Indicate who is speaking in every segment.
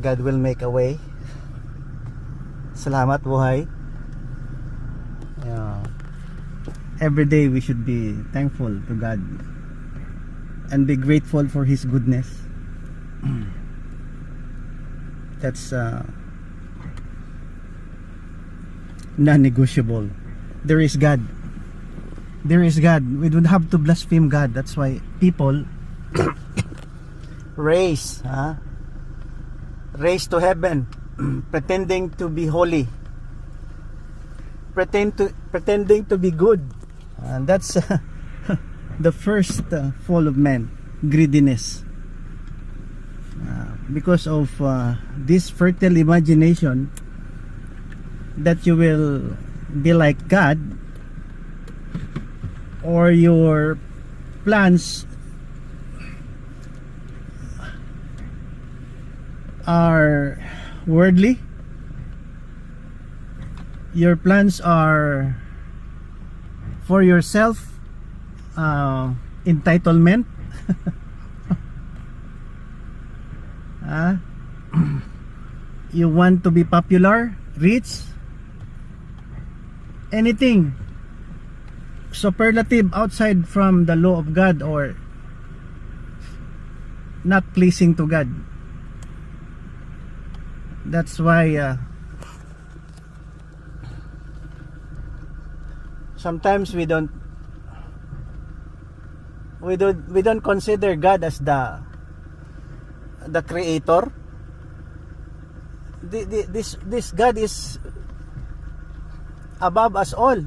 Speaker 1: God will make a way. Salamat buhay. Every day we should be thankful to God and be grateful for His goodness. That's non-negotiable. There is God. There is God. We don't have to blaspheme God. That's why people race to heaven pretending to be holy, pretending to be good, and that's the first fall of man, greediness. Because of this fertile imagination that you will be like God, or your plans are worldly, your plans are for yourself, entitlement. You want to be popular, rich, anything superlative outside from the law of God or not pleasing to God. That's why sometimes we don't consider God as the creator. This God is above us all.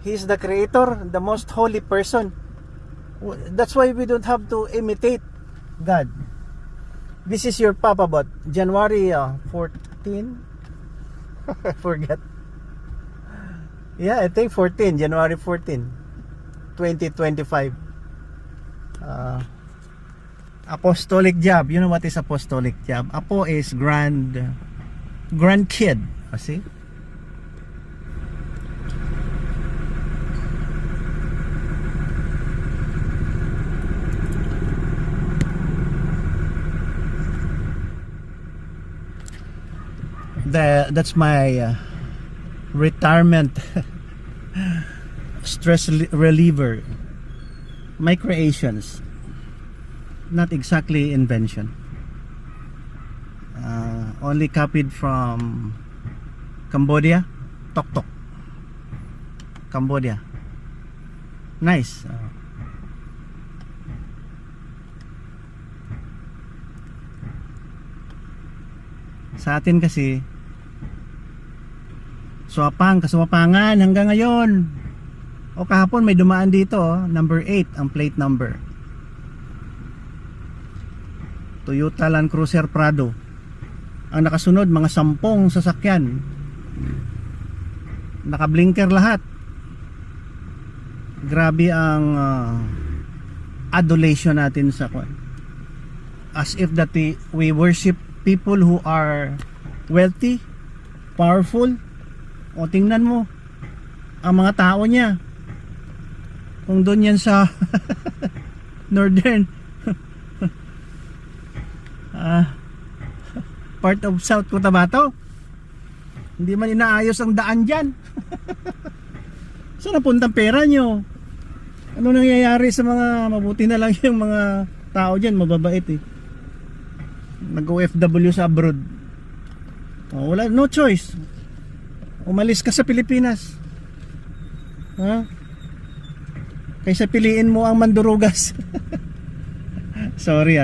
Speaker 1: He is the creator, the most holy person. That's why we don't have to imitate God. This is your Papa Bot, January 14. I forget. Yeah, I think 14, January 14, 2025. Apostolic job. You know what is apostolic job? Apo is grandkid. See? That's my retirement stress reliever. My creations, not exactly invention, only copied from Cambodia. Tok Tok, Cambodia. Nice. Sa atin kasi kasuwapangan hanggang ngayon. O kahapon may dumaan dito, number 8 ang plate number. Toyota Land Cruiser Prado. Ang nakasunod mga 10 sasakyan. Naka-blinker lahat. Grabe ang adulation natin sa kwan. As if that we worship people who are wealthy, powerful. O tingnan mo ang mga tao niya. Kung doon yan sa northern part of South Cotabato, hindi man inaayos ang daan dyan. Saan napuntang pera nyo? Ano nangyayari sa mga mabuti na lang yung mga tao dyan, mababait eh. Nag-OFW sa abroad. Wala, no choice. Umalis ka sa Pilipinas. Kaysa piliin mo ang mandurugas. Sorry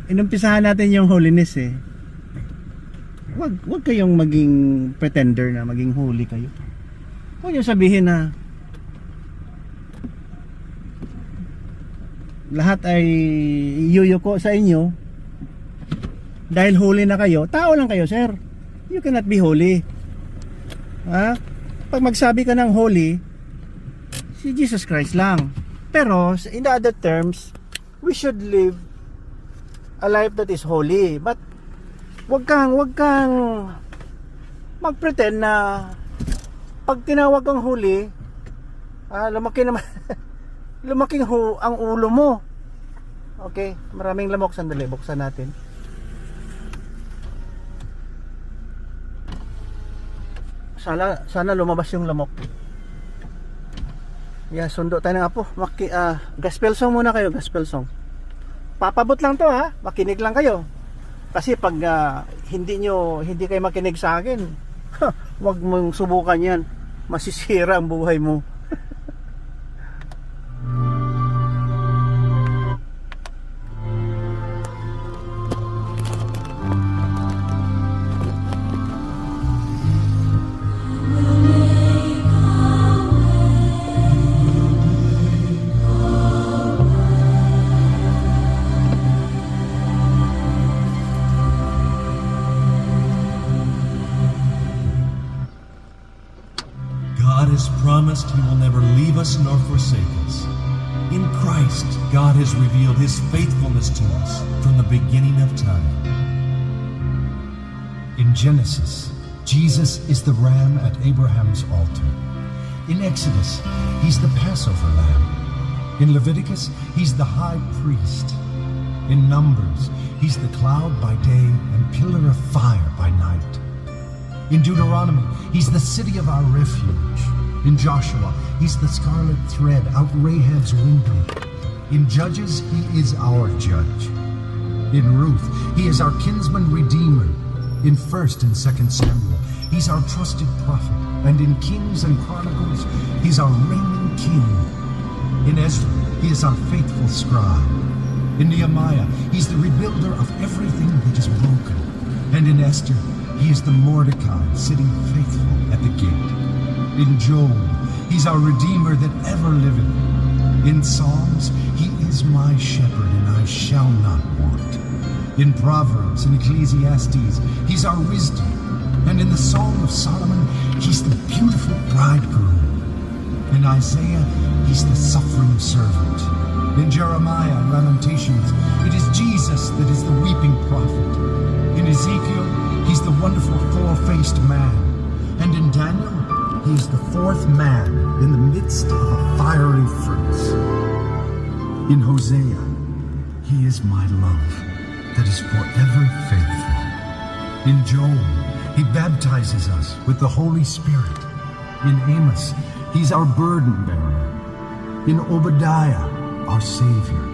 Speaker 1: inumpisahan natin yung holiness eh. Wag kayong maging pretender na maging holy kayo. Huwag nyo sabihin na lahat ay iyuyuko sa inyo dahil holy na kayo. Tao lang kayo, sir. You cannot be holy. Pag magsabi ka ng holy, si Jesus Christ lang. Pero in the other terms, we should live a life that is holy. But wag kang magpretend na pag tinawag kang holy, lumaki naman lumaking ang ulo mo. Okay, maraming lamok. Sandali, buksan natin. Sana lumabas yung lamok. Yeah, sundo tayo ng apo. Gospel song muna kayo, gospel song. Papabot lang to ha, makinig lang kayo. Kasi pag hindi kayo makinig sa akin, wag mong subukan yan. Masisira ang buhay mo.
Speaker 2: God has promised He will never leave us nor forsake us. In Christ, God has revealed His faithfulness to us from the beginning of time. In Genesis, Jesus is the ram at Abraham's altar. In Exodus, He's the Passover lamb. In Leviticus, He's the high priest. In Numbers, He's the cloud by day and pillar of fire by night. In Deuteronomy, He's the city of our refuge. In Joshua, He's the scarlet thread out Rahab's window. In Judges, He is our judge. In Ruth, He is our kinsman redeemer. In 1st and 2nd Samuel, He's our trusted prophet. And in Kings and Chronicles, He's our reigning king. In Ezra, He is our faithful scribe. In Nehemiah, He's the rebuilder of everything that is broken. And in Esther, He is the Mordecai sitting faithful at the gate. In Job, He's our Redeemer that ever liveth. In Psalms, He is my shepherd, and I shall not want. In Proverbs and Ecclesiastes, He's our wisdom. And in the Song of Solomon, He's the beautiful bridegroom. In Isaiah, He's the suffering servant. In Jeremiah and Lamentations, it is Jesus that is the weeping prophet. In Ezekiel, He's the wonderful four-faced man. And in Daniel, He is the fourth man in the midst of a fiery furnace. In Hosea, He is my love that is forever faithful. In Job, He baptizes us with the Holy Spirit. In Amos, He's our burden bearer. In Obadiah, our Savior.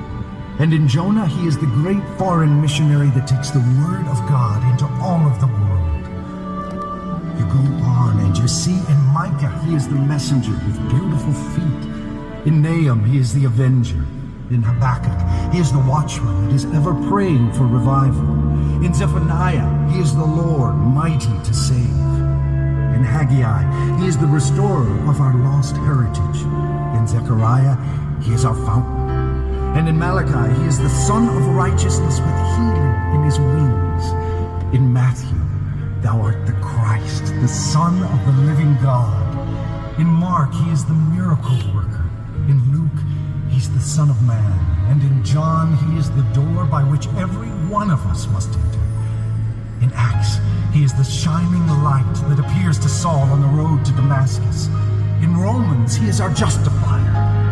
Speaker 2: And in Jonah, He is the great foreign missionary that takes the word of God into all of the world. You go on and you see in Micah, He is the messenger with beautiful feet. In Nahum, He is the avenger. In Habakkuk, He is the watchman that is ever praying for revival. In Zephaniah, He is the Lord mighty to save. In Haggai, He is the restorer of our lost heritage. In Zechariah, He is our fountain. And in Malachi, He is the Son of righteousness with healing in His wings. In Matthew, Thou art the Christ, the Son of the living God. In Mark, He is the miracle worker. In Luke, He's the Son of Man. And in John, He is the door by which every one of us must enter. In Acts, He is the shining light that appears to Saul on the road to Damascus. In Romans, He is our justifier.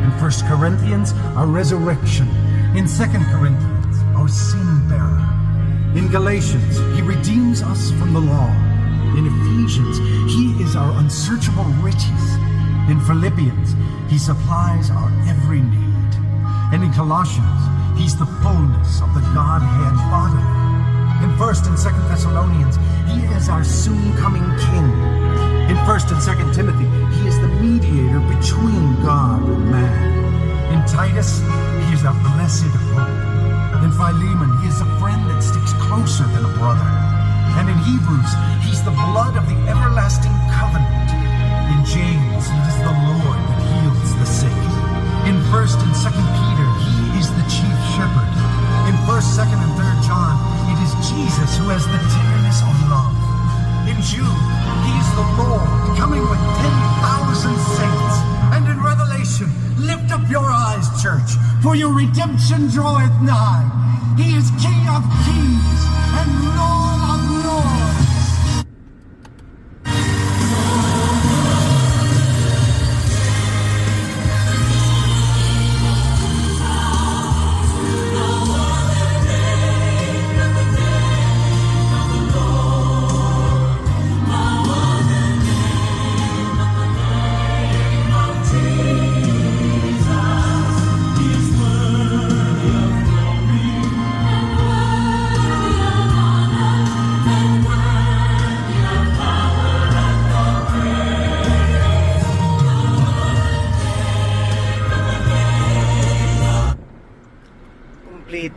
Speaker 2: In 1 Corinthians, our resurrection. In 2 Corinthians, our sin bearer. In Galatians, He redeems us from the law. In Ephesians, He is our unsearchable riches. In Philippians, He supplies our every need. And in Colossians, He's the fullness of the Godhead bodily. In 1st and 2nd Thessalonians, He is our soon-coming King. In 1st and 2nd Timothy, He is the mediator between God and man. In Titus, He is our blessed hope. In Philemon, He is a friend that sticks closer than a brother. And in Hebrews, He's the blood of the everlasting covenant. In James, it is the Lord that heals the sick. In 1st and 2nd Peter, He is the chief shepherd. In 1st, 2nd, and 3rd John, it is Jesus who has the tenderness of love. In Jude, He is the Lord, coming with 10,000 saints. And in Revelation, lift up your eyes, church, for your redemption draweth nigh. He is King of kings and Lord of lords.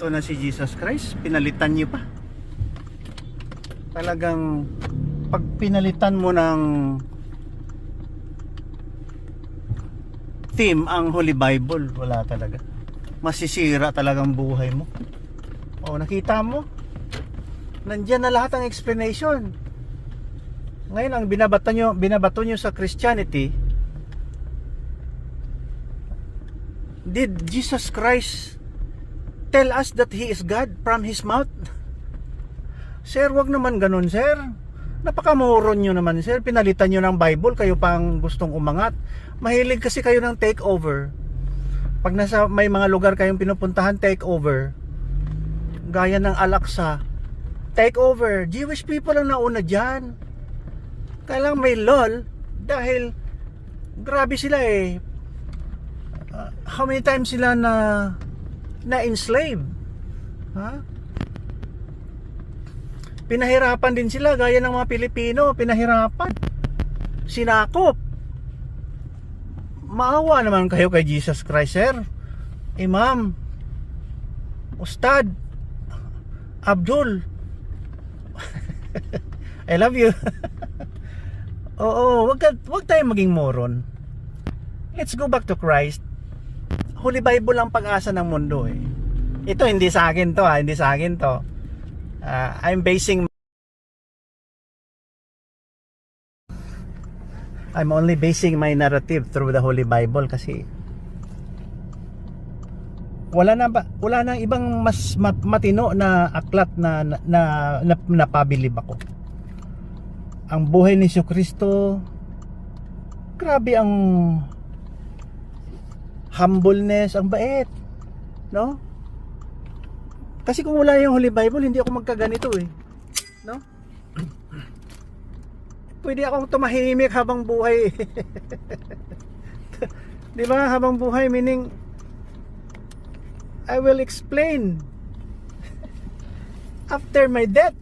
Speaker 1: Santo na si Jesus Christ, pinalitan niyo pa. Talagang pag pinalitan mo ng theme ang Holy Bible, wala talaga. Masisira talagang buhay mo. O, nakita mo? Nandiyan na lahat ang explanation. Ngayon, ang binabato nyo sa Christianity, did Jesus Christ tell us that He is God from His mouth? Sir, wag naman ganun, sir. Napakamoron nyo naman, sir. Pinalitan nyo ng Bible, kayo pang gustong umangat. Mahilig kasi kayo ng takeover. Pag nasa may mga lugar kayong pinupuntahan, takeover. Gaya ng Al-Aqsa, takeover. Jewish people ang nauna dyan. Kailang may lol dahil grabe sila eh. How many times sila na enslave? Ha? Pinahirapan din sila gaya ng mga Pilipino, pinahirapan. Sinakop. Maawa naman kayo kay Jesus Christ, sir. Imam, Ustad, Abdul. I love you. Oo, wag tayong maging moron. Let's go back to Christ. Holy Bible ang pag-asa ng mundo eh. Ito hindi sa akin to, hindi sa akin to. I'm only basing my narrative through the Holy Bible kasi wala nang ibang mas matino na aklat na napabilib ako. Ang buhay ni Jesucristo, grabe ang humbleness, ang bait, no? Kasi kung wala yung Holy Bible, hindi ako magkaganito eh, no? Pwede akong tumahimik habang buhay. Di ba? Habang buhay, meaning I will explain after my death.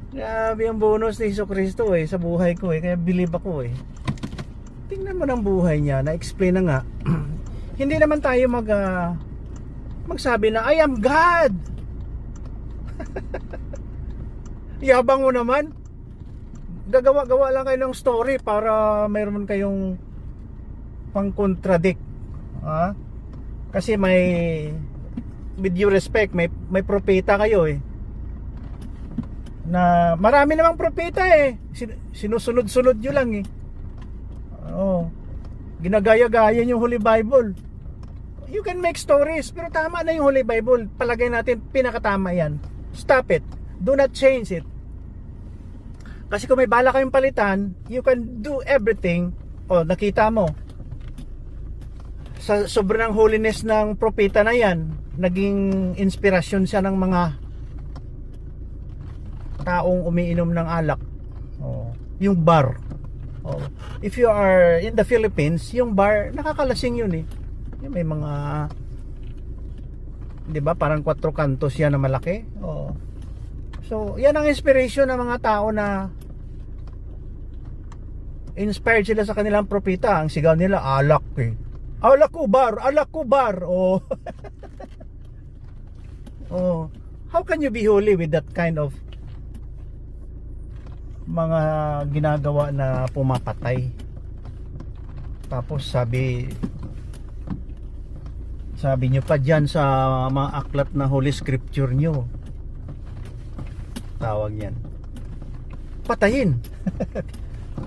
Speaker 1: Grabe ang bonus ni Jesucristo eh sa buhay ko eh, kaya believe ako eh. Tingnan mo ng buhay niya, na-explain na nga. Hindi naman tayo magsabi na I am God. Yabang mo naman. Gagawa lang kayo ng story para mayroon kayong pang-contradict. Ha? Kasi with due respect, may propeta kayo eh. Na marami namang propeta eh. Sinusunod-sunod nyo lang eh. Oh, ginagaya-gaya yung Holy Bible. You can make stories, pero tama na yung Holy Bible. Palagay natin, pinakatama yan. Stop it. Do not change it. Kasi kung may bala kayong palitan, you can do everything. Oh, nakita mo. Sa sobrang holiness ng propeta na yan, naging inspirasyon siya ng mga taong umiinom ng alak. Oh, yung bar. Oh, if you are in the Philippines, yung bar, nakakalasing yun eh. Yung may mga, di ba, parang 4 kantos yan na malaki. Oh. So, yan ang inspiration ng mga tao na inspired sila sa kanilang propeta. Ang sigaw nila, alak eh. Alak ko bar, alak ko bar. Oh. Oh. How can you be holy with that kind of mga ginagawa na pumapatay? Tapos sabi nyo pa dyan sa mga aklat na Holy Scripture nyo, tawag yan, patayin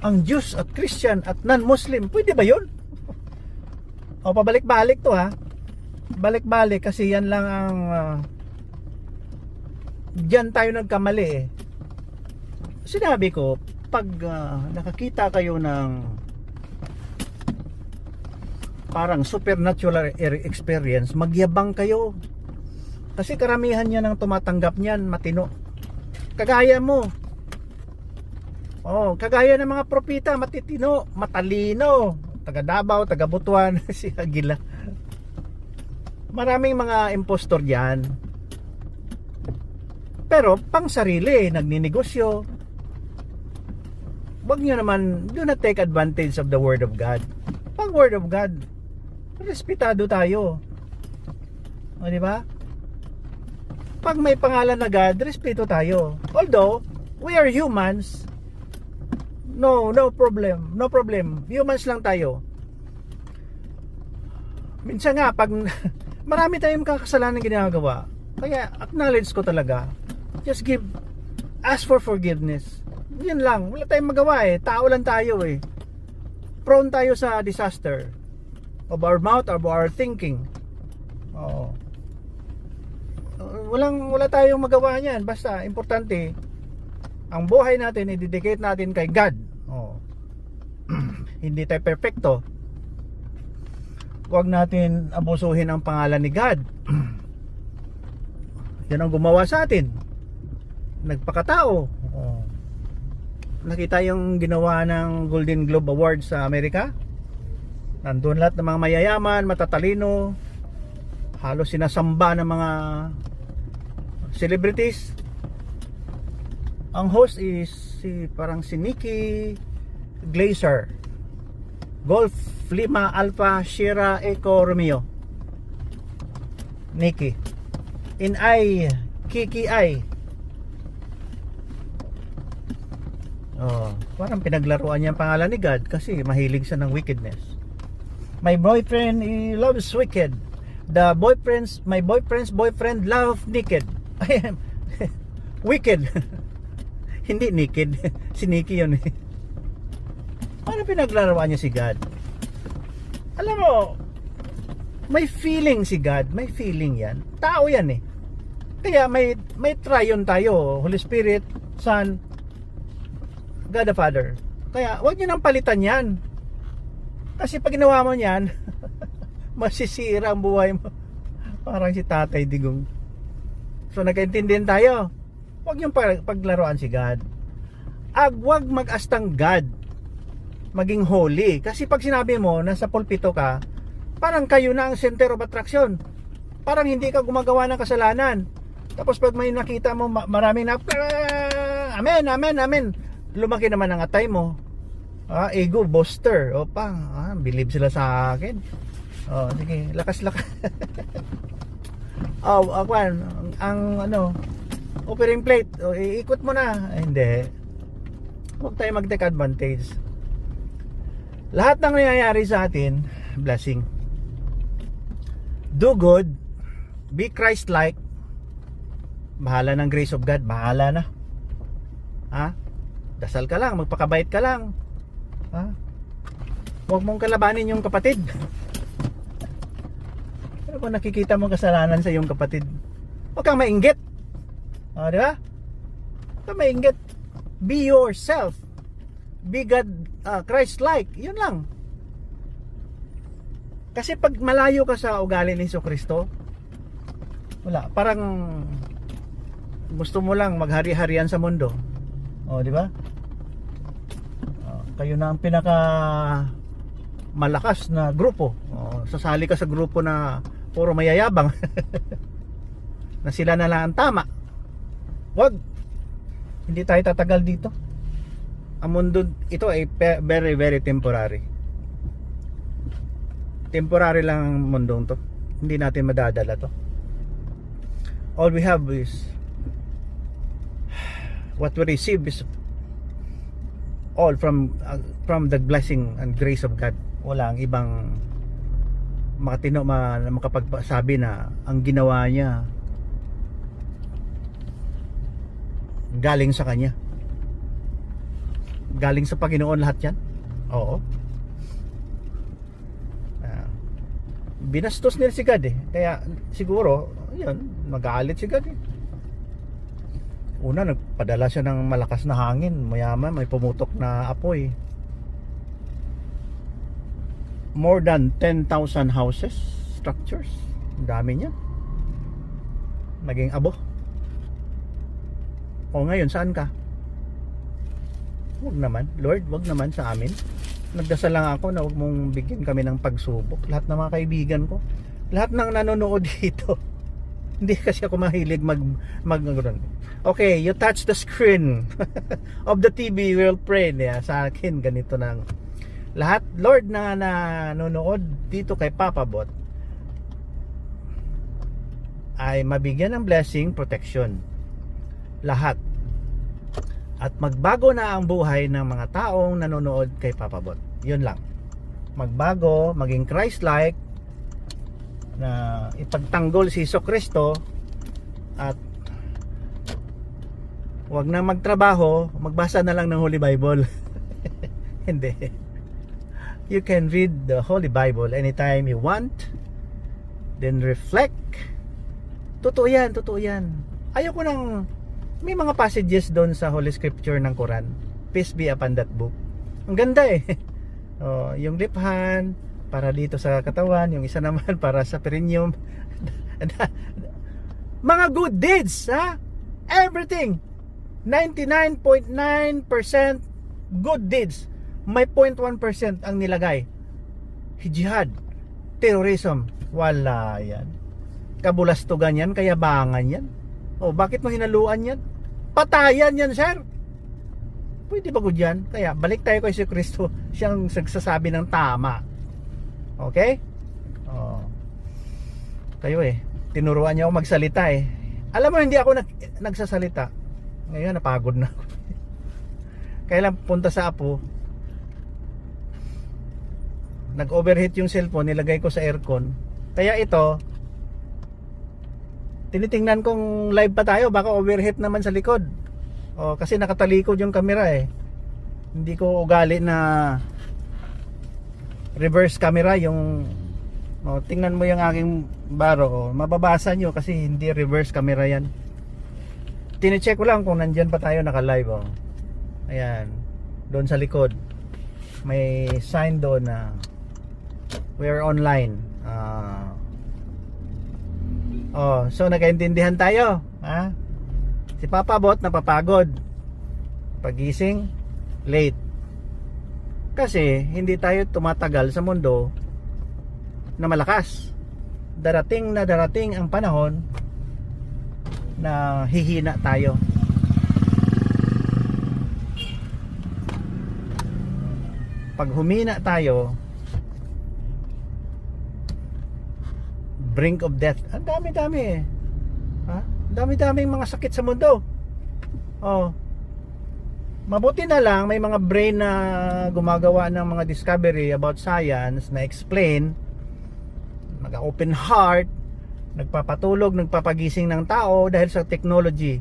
Speaker 1: ang Jews at Christian at non-Muslim. Pwede ba yun? O, pabalik-balik to ha. Balik-balik kasi yan lang ang dyan tayo nagkamali eh. Sinabi ko, pag nakakita kayo ng parang supernatural experience, magyabang kayo. Kasi karamihan niya ng tumatanggap niyan, matino. Kagaya mo. Oh, kagaya ng mga propeta, matitino, matalino. Taga Davao, taga Butuan, si Aguila. Maraming mga impostor diyan. Pero pang sarili, nagninegosyo. Wag nyo naman, do not take advantage of the Word of God. Pang Word of God, respetado tayo. O, di ba? Pag may pangalan na God, respeto tayo. Although, we are humans. No problem. No problem. Humans lang tayo. Minsan nga, pag marami tayong kasalanan ginagawa, kaya acknowledge ko talaga. Just ask for forgiveness. Yun lang. Wala tayong magawa eh. Tao lang tayo eh. Prone tayo sa disaster of our mouth, of our thinking. Oo. Wala tayong magawa niyan. Basta, importante, ang buhay natin, i-dedicate natin kay God. Oo. Hindi tayo perfecto. Huwag natin abusuhin ang pangalan ni God. Yan ang gumawa sa atin. Nagpakatao. Oo. Nakita yung ginawa ng Golden Globe Awards sa Amerika. Nandun lahat ng mga mayayaman, matatalino, halos sinasamba ng mga celebrities. Ang host is parang si Nikki Glaser. Golf Lima Alpha Sierra Echo Romeo. Nikki. In I Kiki I. Oh, parang pinaglaruan niya ang pangalan ni God kasi mahilig siya ng wickedness. My boyfriend, he loves wicked. My boyfriend's boyfriend love naked. I am wicked. Hindi naked. Si Nikki yun eh. Paano pinaglarawan niya si God? Alam mo, may feeling si God. May feeling yan. Tao yan eh. Kaya may triune tayo. Holy Spirit, Son, God the Father. Kaya huwag niyo nang palitan yan. Kasi pag ginawa mo yan, masisira ang buhay mo. Parang si Tatay Digong. So nagkaintindihan tayo. Huwag yung paglaruan si God. Huwag mag-astang God. Maging holy. Kasi pag sinabi mo, nasa pulpito ka, parang kayo na ang center of attraction. Parang hindi ka gumagawa ng kasalanan. Tapos pag may nakita mo, maraming na, amen, amen, amen. Lumaki naman ang atay mo. Ego, boaster. Believe sila sa akin. Sige, lakas-lakas. Offering plate. Iikot mo na. Hindi. Huwag tayo mag-take advantage. Lahat ng nangyayari sa atin, blessing. Do good. Be Christ-like. Bahala ng grace of God. Bahala na. Dasal ka lang. Magpakabait ka lang. Huwag mong kalabanin yung kapatid. Pero kung nakikita mo kasalanan sa iyong kapatid, huwag kang mainggit. Di ba? Huwag kang mainggit. Be yourself. Be God, Christ-like. Yun lang. Kasi pag malayo ka sa ugali ni Jesucristo, wala. Parang gusto mo lang maghari-harian sa mundo. Di ba? Kayo na ang pinaka malakas na grupo. Sasali ka sa grupo na puro mayayabang. Na sila na lang ang tama. Wag. Hindi tayo tatagal dito. Ang mundo ito ay very very temporary. Temporary lang ang mundong to. Hindi natin madadala to. All we have is what we receive is all from the blessing and grace of God. Wala ang ibang makatino makapagsabi na ang ginawa niya galing sa kanya. Galing sa Panginoon lahat yan. Oo. Binastos nila si God eh. Kaya siguro yun, magalit si God eh. Una, nagpadala siya ng malakas na hangin. Mayaman, may pumutok na apoy. More than 10,000 houses, structures. Ang dami niya. Naging abo. O ngayon, saan ka? Huwag naman. Lord, wag naman sa amin. Nagdasal lang ako na huwag mong bigyan kami ng pagsubok. Lahat ng mga kaibigan ko, lahat ng nanonood dito, hindi kasi ako mahilig mag okay, you touch the screen of the TV, we'll pray. Sa akin, ganito nang lahat, Lord, na nanonood dito kay Papa Bot, ay mabigyan ng blessing, protection. Lahat. At magbago na ang buhay ng mga taong nanonood kay Papa Bot. Yun lang. Magbago, maging Christ-like, na ipagtanggol si Jesucristo, at wag na magtrabaho, magbasa na lang ng Holy Bible. Hindi. You can read the Holy Bible anytime you want, then reflect. Totoo yan, totoo yan. Ayoko nang, may mga passages doon sa Holy Scripture ng Quran. Peace be upon that book. Ang ganda eh. Oh, yung left hand para dito sa katawan, yung isa naman para sa perineum. Mga good deeds, ha? Everything. 99.9% good deeds. May 0.1% ang nilagay. Jihad, terrorism, wala yan. Kabulastugan yan, kayabangan yan. O bakit mo hinaluan yan? Patayan yan, sir. Pwede ba good yan? Kaya balik tayo kay si Kristo, siyang nagsasabi ng tama. Okay? O, kayo tinuruan niya ako magsalita Alam mo, hindi ako nagsasalita. Ngayon napagod na ako. Kailan punta sa Apo, nag-overheat yung cellphone, nilagay ko sa aircon. Kaya ito, tinitingnan kong live pa tayo, baka overheat naman sa likod. Kasi nakatalikod yung camera Hindi ko ugali na reverse camera yung tingnan mo yung aking baro. Mababasa nyo kasi hindi reverse camera yan. Tine-check ko lang kung nandyan pa tayo naka-live. Ayan, doon sa likod may sign doon na we're online. So nagkaintindihan tayo, ha? Si Papa Bot napapagod. Pagising late. Kasi hindi tayo tumatagal sa mundo na malakas. Darating ang panahon na hihina tayo. Pag humina tayo, brink of death. Ang dami-dami ha? Dami-daming mga sakit sa mundo. Mabuti na lang may mga brain na gumagawa ng mga discovery about science na explain, nag-open heart, nagpapatulog, nagpapagising ng tao dahil sa technology.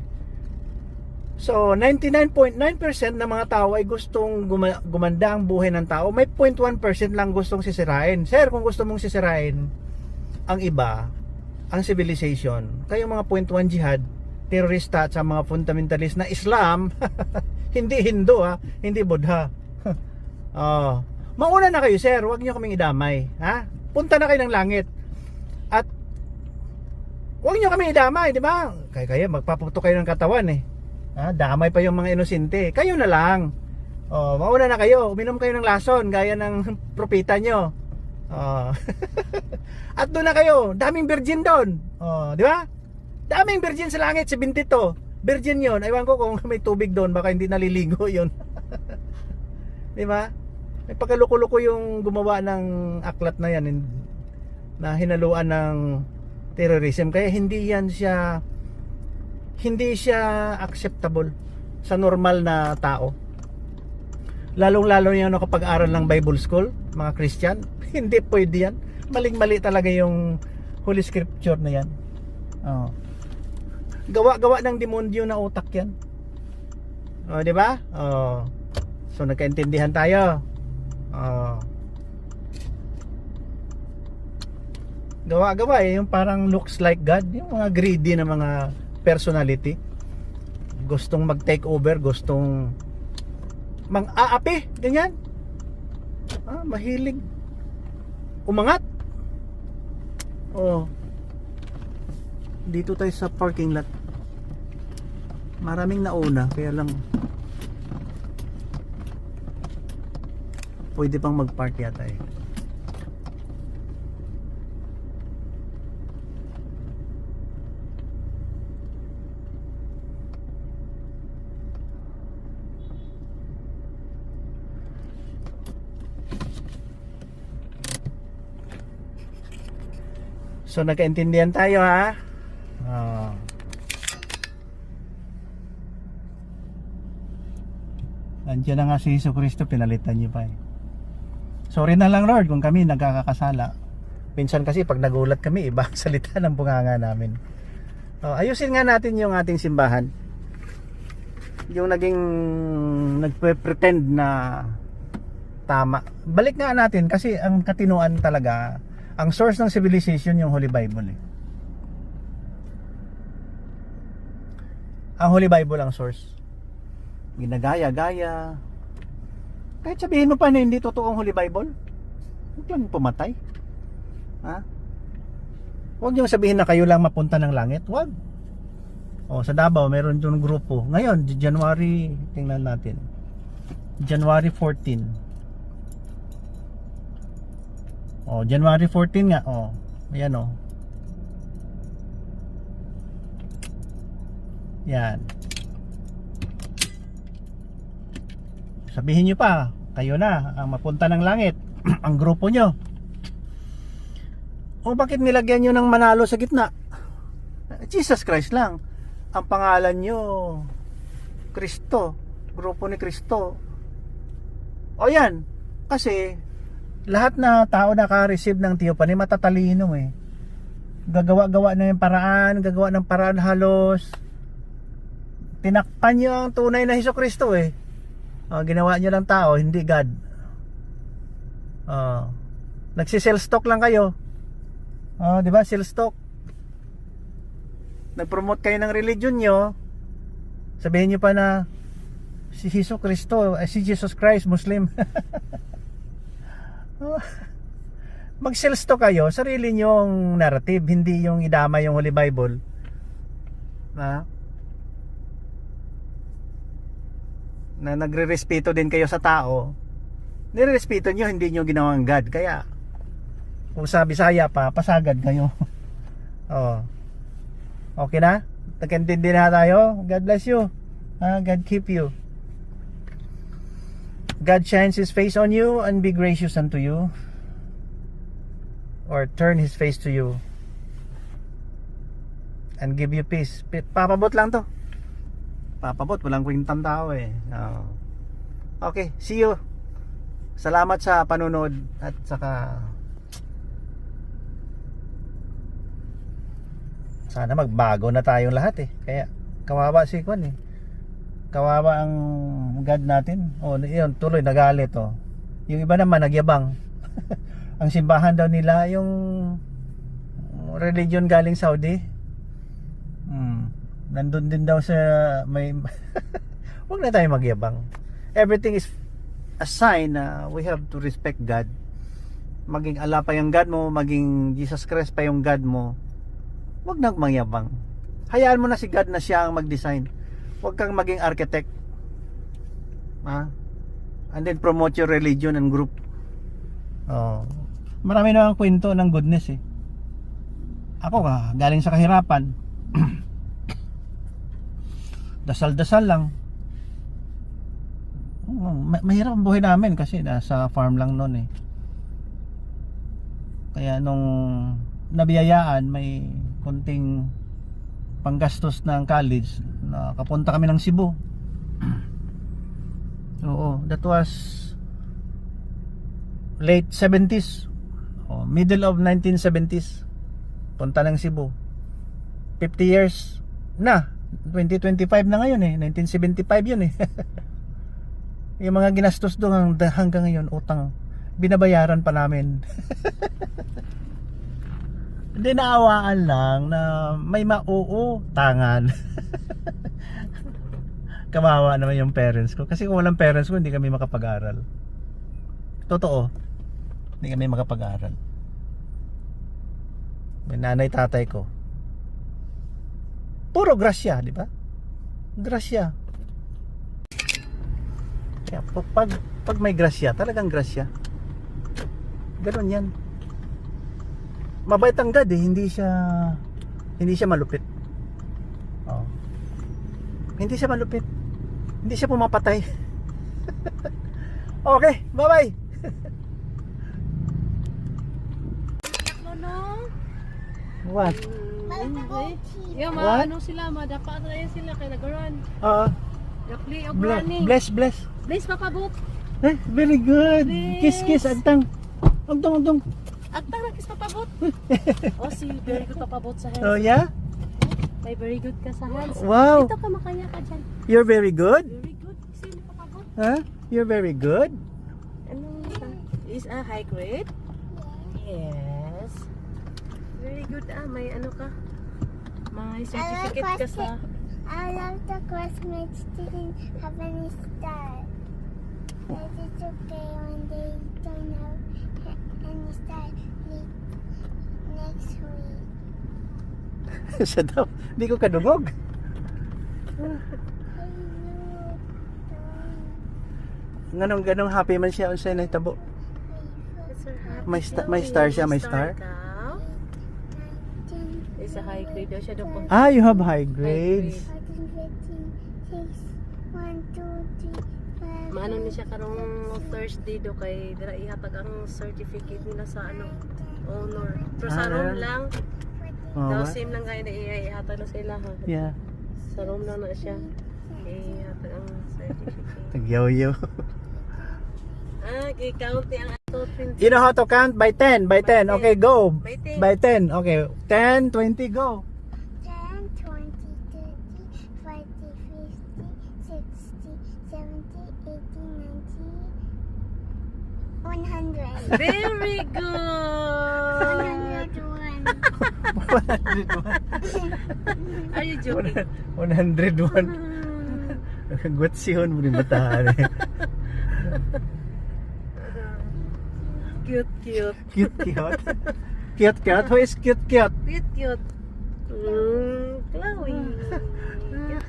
Speaker 1: So 99.9% ng mga tao ay gustong gumanda ang buhay ng tao. May 0.1% lang gustong sisirain. Sir, kung gusto mong sisirain ang iba, ang civilization, kayo mga 0.1 jihad, terorista at sa mga fundamentalist na Islam, hindi Hindu hindi Buddha. Mauna na kayo, sir, huwag niyo kaming idamay, ha? Punta na kayo ng langit. At huwag niyo kaming idamay, di ba? Kaya magpaputo kayo ng katawan damay pa yung mga inosente. Kayo na lang. Mauna na kayo, uminom kayo ng lason gaya ng propeta nyo. At doon na kayo, daming virgin doon. Di ba? Daming virgin sa langit, 72. Virgin yun. Ewan ko kung may tubig doon, baka hindi naliligo yun. Di ba? May pagkaluko-luko yung gumawa ng aklat na yan na hinaluan ng terrorism. Kaya hindi siya acceptable sa normal na tao. Lalong-lalo yan kapag aral ng Bible School, mga Christian. Hindi pwede yan. Maling-mali talaga yung Holy Scripture na yan. Gawa-gawa ng demonyo na utak yan. Di ba? So nagkaintindihan tayo. Gawa-gawa yung parang looks like God, yung mga greedy na mga personality. Gustong mag-take over, gustong mang-aapi, ganyan. Mahilig umangat. Dito tayo sa parking lot. Maraming nauna, kaya lang pwede pang mag-park yata So nagkaintindihan tayo, ha? Andiyan na nga si Jesu Cristo, pinalitan niyo pa eh. Sorry na lang Lord kung kami nagkakasala. Minsan kasi pag nagulat kami, iba ang salita ng bunganga namin. Ayusin nga natin yung ating simbahan. Yung naging nagpe-pretend na tama. Balik nga natin kasi ang katinuan talaga, ang source ng civilization yung Holy Bible eh. Ang Holy Bible ang source. Ginagaya-gaya. Kahit sabihin mo pa na hindi totoong Holy Bible, huwag lang pumatay. Ha? Huwag niyong sabihin na kayo lang mapunta ng langit. Huwag. Sa Davao, meron yung grupo. Ngayon, January, tingnan natin. January 14. January 14 nga. Ayan Yan. Sabihin nyo pa, kayo na ang mapunta ng langit. Ang grupo nyo. Bakit nilagyan nyo ng manalo sa gitna? Jesus Christ lang. Ang pangalan nyo, Kristo. Grupo ni Kristo. Yan. Kasi, lahat na tao naka-receive ng Theophany, matatalino eh. Gagawa-gawa na yung paraan, gagawa ng paraan halos. Tinakpan nyo ang tunay na Hesus Kristo eh. Ginawa nyo ng tao, hindi God. Nagsi-sell stock lang kayo. Di ba? Sell stock. Nag-promote kayo ng religion nyo. Sabihin nyo pa na si Hesus Kristo, si Jesus Christ, Muslim. Mag-sell stock kayo, sarili nyong narrative, hindi yung idama yung Holy Bible. Na nagre-respeto din kayo sa tao. Nire-respeto nyo, hindi nyo ginawang God. Kaya kung sa Bisaya pa, pasagad kayo. Okay na? Nagkaintindi na tayo? God bless you. God keep you. God shines His face on you and be gracious unto you. Or turn His face to you and give you peace. Papabot lang to. Papabot, walang kwentang tao eh. Okay, see you. Salamat sa panonood at saka sana magbago na tayong lahat eh. Kaya kawawa si Kwan eh. Kawawa ang God natin. Yun, tuloy nagalit Yung iba naman nagyabang. Ang simbahan daw nila yung religion galing Saudi. Nandun din daw sa may wag na tayo magyabang. Everything is a sign na we have to respect God. Maging Allah pa yung God mo, maging Jesus Christ pa yung God mo, wag nang magyabang. Hayaan mo na si God na siya ang mag-design. Wag kang maging architect. And then promote your religion and group. Marami na ang kwento ng goodness eh. Ako galing sa kahirapan. Dasal-dasal lang. Mahirap ang buhay namin kasi nasa farm lang noon eh. Kaya nung nabiyayaan, may konting panggastos ng college, nakapunta kami ng Cebu. That was late 70s. Middle of 1970s. Punta ng Cebu. 50 years na. 2025 na ngayon eh. 1975 yun eh. Yung mga ginastos doon hanggang ngayon, utang. Binabayaran pa namin. Hindi, naawaan lang na may mauutangan. Kawawa naman yung parents ko. Kasi kung walang parents ko, hindi kami makapag-aral. Totoo. Hindi kami makapag-aral. May nanay, tatay ko. Puro grasya, di ba? Grasya. Kaya pag may grasya, talagang grasya. Ganon yan. Mabait ang God eh, hindi siya malupit. Hindi siya malupit. Hindi siya pumapatay. Okay, bye-bye. What?
Speaker 3: Yung
Speaker 1: What?
Speaker 3: ano sila, madapa na yan sila kay nagaran.
Speaker 1: Oo.
Speaker 3: Play of running.
Speaker 1: Bless.
Speaker 3: Please, papabot.
Speaker 1: Very good. Kiss, kiss, agtang. Agtong.
Speaker 3: Agtang na, kiss, papabot. Oh, si very good papabot sa hands.
Speaker 1: Oh, yeah?
Speaker 3: May very good ka sa hands.
Speaker 1: Wow.
Speaker 3: Dito ka, makaya ka dyan.
Speaker 1: You're very good?
Speaker 3: Very good. Sino papabot?
Speaker 1: Huh? You're very good?
Speaker 3: Ano is a high grade? Yes. Very good may ano ka? May certificate ka sa...
Speaker 4: All of the classmates didn't have any star. But it's okay when they don't have any star next week.
Speaker 1: Siya daw. Hindi ko kadungog. Ganong happy man siya unsay nahitabo. May star siya, may star.
Speaker 3: Is a high grade daw siya daw po.
Speaker 1: Ah, you have high grades.
Speaker 4: 1, 2, 3, 4.
Speaker 3: Maano ni siya karong Thursday do kay dira ihatag ang certificate nila sa ano honor. Pero sa room lang
Speaker 1: Oh,
Speaker 3: daw
Speaker 1: what?
Speaker 3: same lang kay na ihatag na sila ha.
Speaker 1: Yeah.
Speaker 3: Sa room lang na siya. Ihatag ang certificate.
Speaker 1: Tagyaw-yaw.
Speaker 3: I-count ang ato 20.
Speaker 1: You know how to count? By 10. By 10. Okay, go.
Speaker 3: By 10.
Speaker 1: By 10. Okay. 10, 20, go.
Speaker 4: 10, 20, 30, 40, 50, 60, 70, 80, 90, 100.
Speaker 3: Very good.
Speaker 4: 101.
Speaker 3: Are you joking?
Speaker 1: 101. Gwatsion mo rin batahan eh.
Speaker 3: Cute.
Speaker 1: Cute. Cute. Who is cute?
Speaker 3: Cute. Chloe.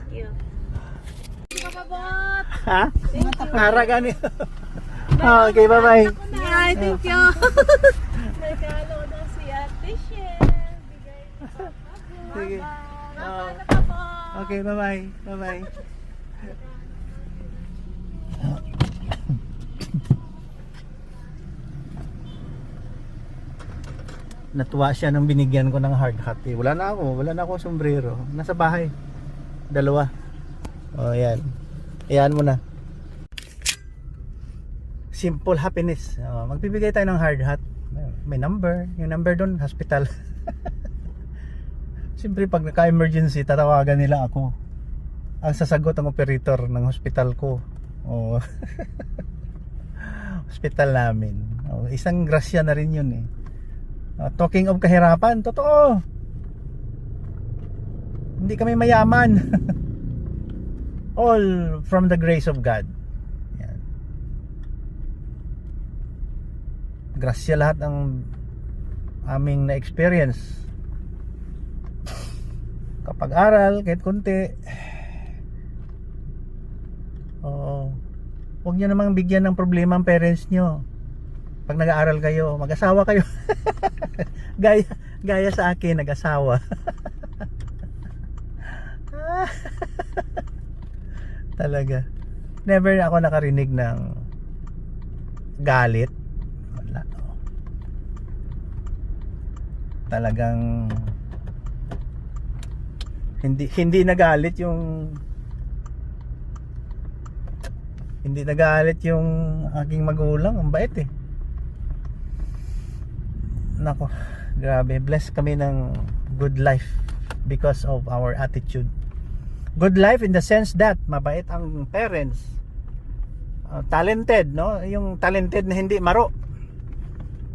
Speaker 3: Cute. Papabot.
Speaker 1: Ha? Para gani. Okay, bye-bye.
Speaker 3: Ay, thank you. Nagkalo na si Ate Shen. Bigay mo sa
Speaker 1: Sige. Oh.
Speaker 3: papabot.
Speaker 1: Okay, bye-bye. Bye-bye. Natuwa siya nung binigyan ko ng hard hat. Eh. Wala na ako sombrero. Nasa bahay. 2. Oh, yan. Ayan mo na. Simple happiness. Oh, magbibigay tayo ng hard hat. May number. Yung number doon, hospital. Siyempre pag naka-emergency, tatawagan nila ako. Ang sasagot ang operator ng hospital ko. Oh. Hospital namin. Oh, isang grasya na rin yun eh. Talking of kahirapan, totoo. Hindi kami mayaman. All from the grace of God. Yan. Grasya lahat ang aming na-experience. Kapag aral, kahit konti. Oo. Huwag nyo namang bigyan ng problema ang parents nyo. Pag nag-aaral kayo, mag-asawa kayo. gaya sa akin, nag-asawa. Talaga. Never ako nakarinig ng galit. Wala. Talagang hindi nagalit yung aking magulang. Ang bait eh. Nako, grabe, blessed kami ng good life because of our attitude. Good life in the sense that mabait ang parents, talented, no? Yung talented na hindi maro,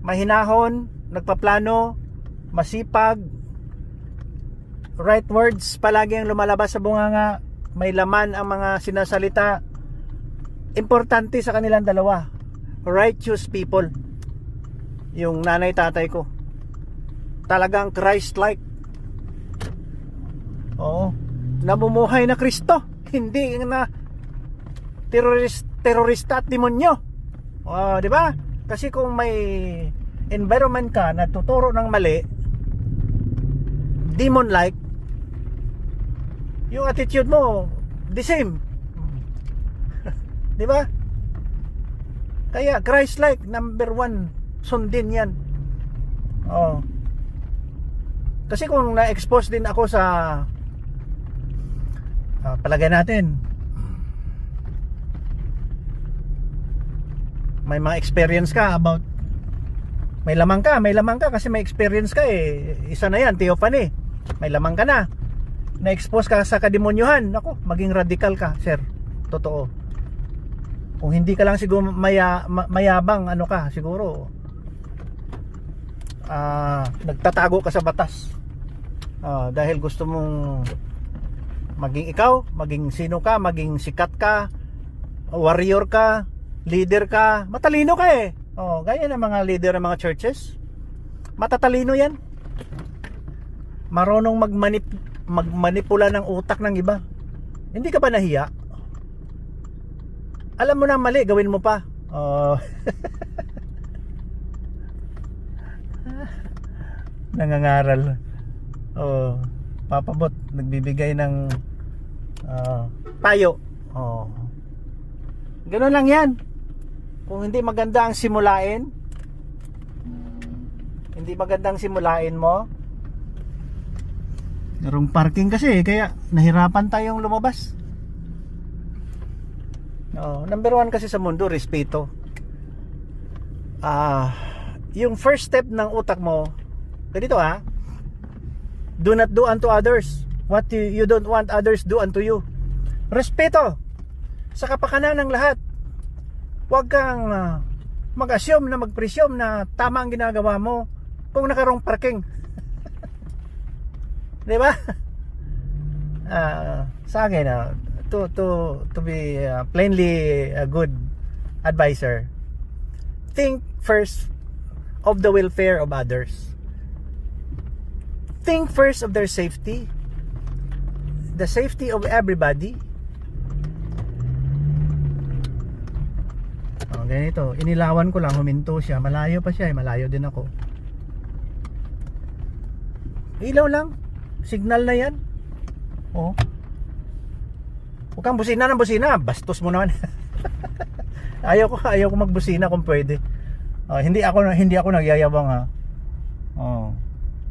Speaker 1: mahinahon, nagpaplano, masipag, right words palagi ang lumalabas sa bunganga, may laman ang mga sinasalita. Importante sa kanilang dalawa, righteous people. Yung nanay tatay ko talagang Christ-like. Oo, namumuhay na Kristo, hindi na terorista at demonyo. Di ba? Kasi kung may environment ka na tuturo ng mali, demon-like, yung attitude mo the same. Di ba? Kaya Christ-like, number 1, sundin yan. Oh. Kasi kung na-expose din ako sa palagay natin may mga experience ka about, may lamang ka kasi may experience ka eh. Isa na yan, theophany. May lamang ka na. Na-expose ka sa kademonyuhan. Nako, maging radical ka, sir. Totoo. Kung hindi ka lang siguro mayabang, ano ka, siguro nagtatago ka sa batas. Dahil gusto mong maging ikaw, maging sino ka, maging sikat ka, warrior ka, leader ka, matalino ka eh. Gaya ng mga leader ng mga churches. Matatalino yan. Marunong magmanipula ng utak ng iba. Hindi ka ba nahiya? Alam mo na mali, gawin mo pa. Nangangaral. Papabot, nagbibigay ng payo. Ganoon lang yan. Kung hindi maganda ang simulain, hindi magandang simulain mo. Merong parking kasi kaya nahirapan tayong lumabas. Number 1 kasi sa mundo, respeto. Yung first step ng utak mo, ganito do not do unto others what you don't want others do unto you. Respeto sa kapakanan ng lahat. Huwag kang mag-assume na mag-presume na tama ang ginagawa mo kung nakarong parking. Di ba? Sa akin, to be plainly a good advisor, think first of the welfare of others. Think first of their safety, the safety of everybody. Ganito, inilawan ko lang, huminto siya, malayo pa siya, malayo din ako. Ilaw lang, signal na yan. Huwag kang busina ng busina, bastos mo naman. ayaw ko magbusina kung pwede. Hindi ako nagyayabang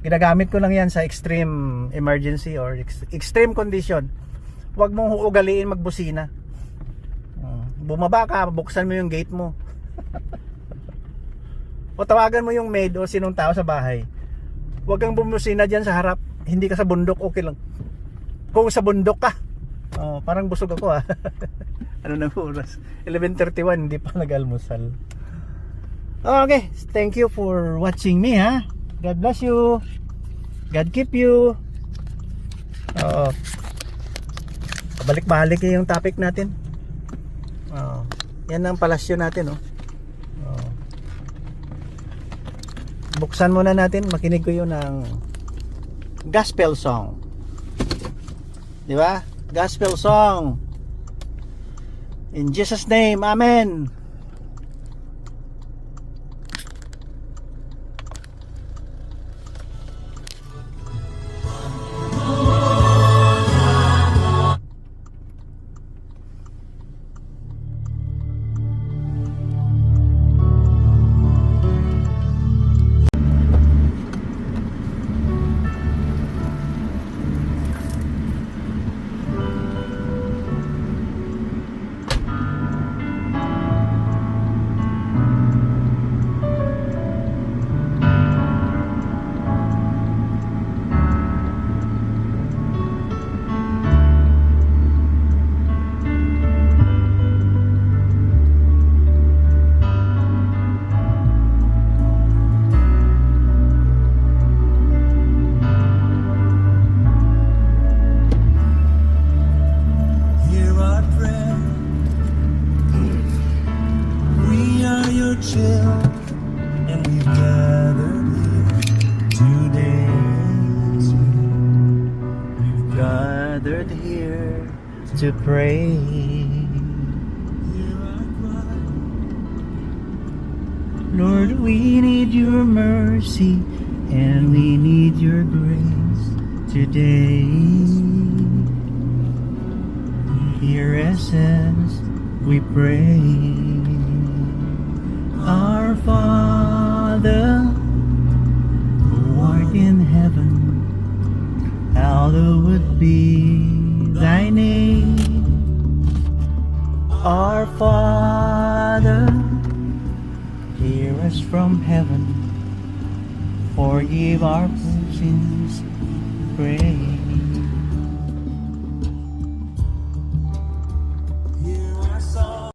Speaker 1: Ginagamit ko lang yan sa extreme emergency or extreme condition. Huwag mong ugaliin magbusina. Bumaba ka, buksan mo yung gate mo. O tawagan mo yung maid o sinong tao sa bahay. Huwag kang bumusina dyan sa harap. Hindi ka sa bundok, okay lang. Kung sa bundok ka, parang busog ako Ano na oras? 11:31, hindi pa nag-almusal. Okay, thank you for watching me God bless you. God keep you. Balik-balik yung topic natin. Yan ang palasyo natin Buksan muna natin, makinig ko yun ng gospel song. Di ba? Gospel song. In Jesus' name, amen. Gathered here to pray. Lord, we need your mercy and we need your grace today. Hear us as we pray. Our Father, who art in heaven, hallowed be thy name. Our Father, us from heaven, forgive our sins, pray.